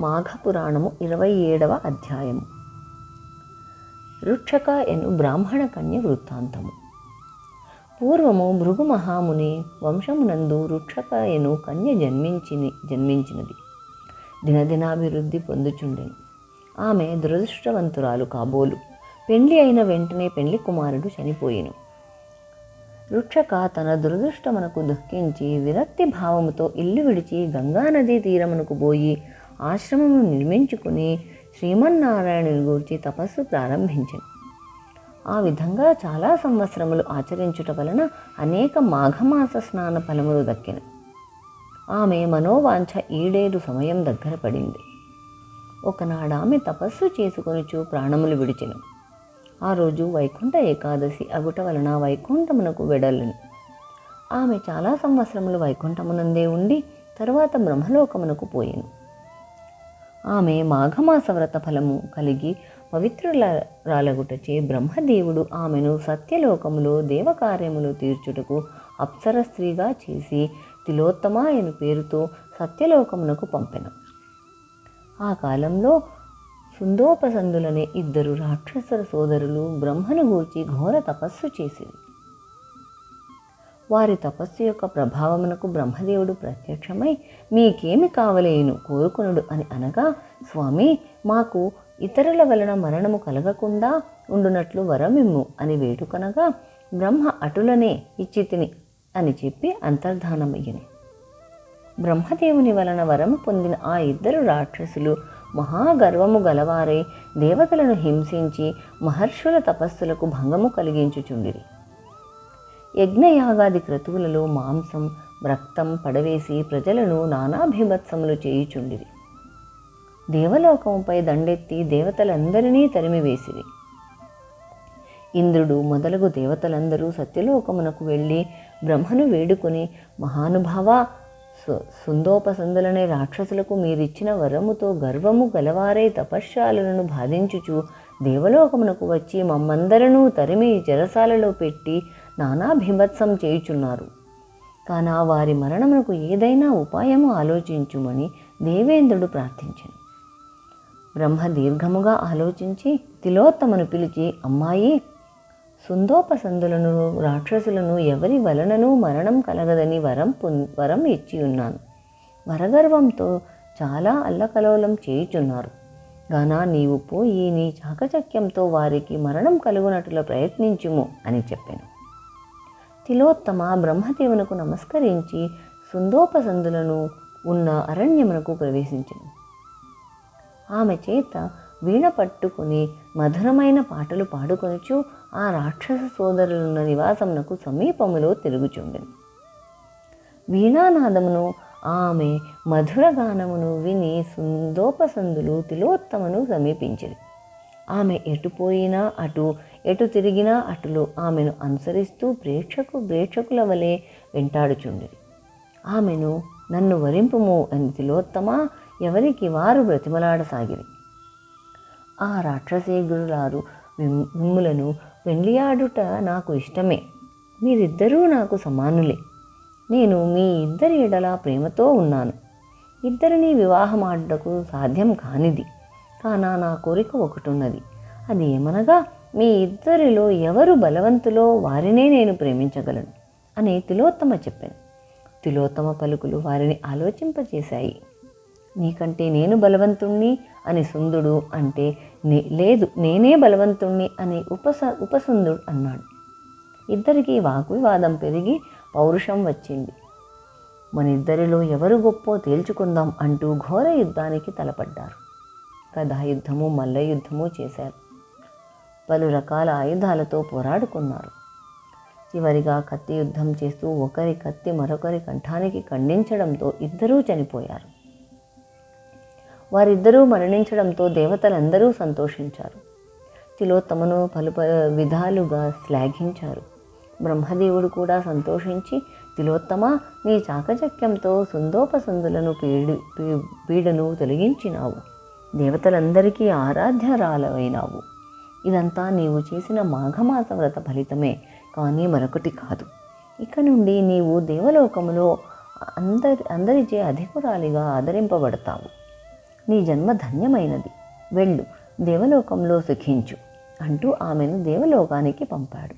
మాఘపురాణము 27వ అధ్యాయము. రుక్షక ఎను బ్రాహ్మణ కన్య వృత్తాంతము. పూర్వము భృగు మహాముని వంశమునందు రుక్షక ఎను కన్య జన్మించినది. దినదినాభివృద్ధి పొందుచుండెను. ఆమె దురదృష్టవంతురాలు కాబోలు. పెండ్లి అయిన వెంటనే పెండ్లి కుమారుడు చనిపోయెను. రుక్షక తన దురదృష్టమునకు దుఃఖించి విరక్తి భావముతో ఇల్లు విడిచి గంగానదీ తీరమునకు పోయి ఆశ్రమమును నిర్మించుకుని శ్రీమన్నారాయణుని గూర్చి తపస్సు ప్రారంభించెను. ఆ విధంగా చాలా సంవత్సరములు ఆచరించుట వలన అనేక మాఘమాస స్నాన ఫలములు దక్కెను. ఆమె మనోవాంఛ ఈడేరు సమయం దగ్గర పడింది. ఒకనాడామె తపస్సు చేసుకొనుచు ప్రాణములు విడిచెను. ఆ రోజు వైకుంఠ ఏకాదశి అగుట వలన వైకుంఠమునకు వెడలెను. ఆమె చాలా సంవత్సరములు వైకుంఠమునందే ఉండి తరువాత బ్రహ్మలోకమునకు పోయెను. ఆమె మాఘమాస వ్రత ఫలము కలిగి పవిత్రురాలగుటచే బ్రహ్మదేవుడు ఆమెను సత్యలోకములో దేవకార్యములు తీర్చుటకు అప్సర స్త్రీగా చేసి తిలోత్తమ అను పేరుతో సత్యలోకమునకు పంపెను. ఆ కాలంలో సుందోపసందులనే ఇద్దరు రాక్షసుల సోదరులు బ్రహ్మను గూర్చి ఘోర తపస్సు చేసిరి. వారి తపస్సు యొక్క ప్రభావమునకు బ్రహ్మదేవుడు ప్రత్యక్షమై మీకేమి కావలేను కోరుకొనుడు అని అనగా, స్వామి మాకు ఇతరుల వలన మరణము కలగకుండా ఉండునట్లు వరమిమ్ము అని వేడుకొనగా, బ్రహ్మ అటులనే ఇచ్చితిని అని చెప్పి అంతర్ధానమయ్యను. బ్రహ్మదేవుని వలన వరము పొందిన ఆ ఇద్దరు రాక్షసులు మహాగర్వము గలవారై దేవతలను హింసించి మహర్షుల తపస్సులకు భంగము కలిగించుచుండిరి. యజ్ఞయాగాది క్రతువులలో మాంసం రక్తం పడవేసి ప్రజలను నానాభిభత్సములు చేయుచుండిరి. దేవలోకముపై దండెత్తి దేవతలందరినీ తరిమివేసిరి. ఇంద్రుడు మొదలగు దేవతలందరూ సత్యలోకమునకు వెళ్ళి బ్రహ్మను వేడుకొని, మహానుభావ, సుందోపసందులనే రాక్షసులకు మీరిచ్చిన వరముతో గర్వము గలవారై తపశ్శాలను బాధించుచు దేవలోకమునకు వచ్చి మమ్మందరనూ తరిమి చెరసాలలో పెట్టి నానా భీభత్సం చేయుచున్నారు. కాన వారి మరణమునకు ఏదైనా ఉపాయము ఆలోచించుమని దేవేంద్రుడు ప్రార్థించెను. బ్రహ్మ దీర్ఘముగా ఆలోచించి తిలోత్తమను పిలిచి, అమ్మాయి, సుందోపసందులను రాక్షసులను ఎవరి వలననూ మరణం కలగదని వరం ఇచ్చి ఉన్నాను. వరగర్వంతో చాలా అల్లకలోలం చేయుచున్నారు. గానా నీవు పోయి నీ చాకచక్యంతో వారికి మరణం కలుగునట్లు ప్రయత్నించుము అని చెప్పాను. తిలోత్తమ బ్రహ్మదేవునకు నమస్కరించి సుందోపసందులను ఉన్న అరణ్యమునకు ప్రవేశించెను. ఆమె చేత వీణ పట్టుకుని మధురమైన పాటలు పాడుకొనుచు ఆ రాక్షస సోదరులున్న నివాసమునకు సమీపములో తిరుగుచుండెను. వీణానాదమును ఆమె మధురగానమును విని సుందోపసందులు తిలోత్తమను సమీపించిరి. ఆమె ఎటు పోయినా అటు, ఎటు తిరిగినా అటులో ఆమెను అనుసరిస్తూ ప్రేక్షకుల వలె వెంటాడుచుండిరి. ఆమెను నన్ను వరింపుము అని తిలోత్తమ ఎవరికి వారు బ్రతిమలాడసాగిరి. ఆ రాక్షసేగులారు మిమ్ములను పెండ్లియాడుట నాకు ఇష్టమే. మీరిద్దరూ నాకు సమానులే. నేను మీ ఇద్దరి ఎడల ప్రేమతో ఉన్నాను. ఇద్దరిని వివాహమాడుటకు సాధ్యం కానిది. కానా నా కోరిక ఒకటున్నది. అది ఏమనగా, మీ ఇద్దరిలో ఎవరు బలవంతులో వారినే నేను ప్రేమించగలను అని తిలోత్తమ చెప్పాను. తిలోత్తమ పలుకులు వారిని ఆలోచింపచేశాయి. నీకంటే నేను బలవంతుణ్ణి అని సుందుడు అంటే, లేదు నేనే బలవంతుణ్ణి అని ఉపసుందుడు అన్నాడు. ఇద్దరికీ వాగ్వివాదం పెరిగి పౌరుషం వచ్చింది. మనిద్దరిలో ఎవరు గొప్పో తేల్చుకుందాం అంటూ ఘోర యుద్ధానికి తలపడ్డారు. గదాయుద్ధము, మల్ల యుద్ధము చేశారు. పలు రకాల ఆయుధాలతో పోరాడుకున్నారు. చివరిగా కత్తి యుద్ధం చేస్తూ ఒకరి కత్తి మరొకరి కంఠానికి ఖండించడంతో ఇద్దరూ చనిపోయారు. వారిద్దరూ మరణించడంతో దేవతలందరూ సంతోషించారు. తిలోత్తమను పలు విధాలుగా శ్లాఘించారు. బ్రహ్మదేవుడు కూడా సంతోషించి, తిలోత్తమ, నీ చాకచక్యంతో సుందోపసందులను పీడను తొలగించినావు. దేవతలందరికీ ఆరాధ్యరాలవైనావు. ఇదంతా నీవు చేసిన మాఘమాస వ్రత ఫలితమే, కానీ మరొకటి కాదు. ఇక నుండి నీవు దేవలోకములో అందరిచే అధికురాలిగా ఆదరింపబడతావు. నీ జన్మ ధన్యమైనది, వెళ్ళు, దేవలోకంలో సుఖించు అంటూ ఆమెను దేవలోకానికి పంపాడు.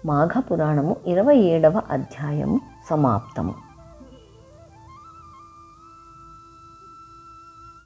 మాఘ పురాణము 27వ అధ్యాయము సమాప్తము.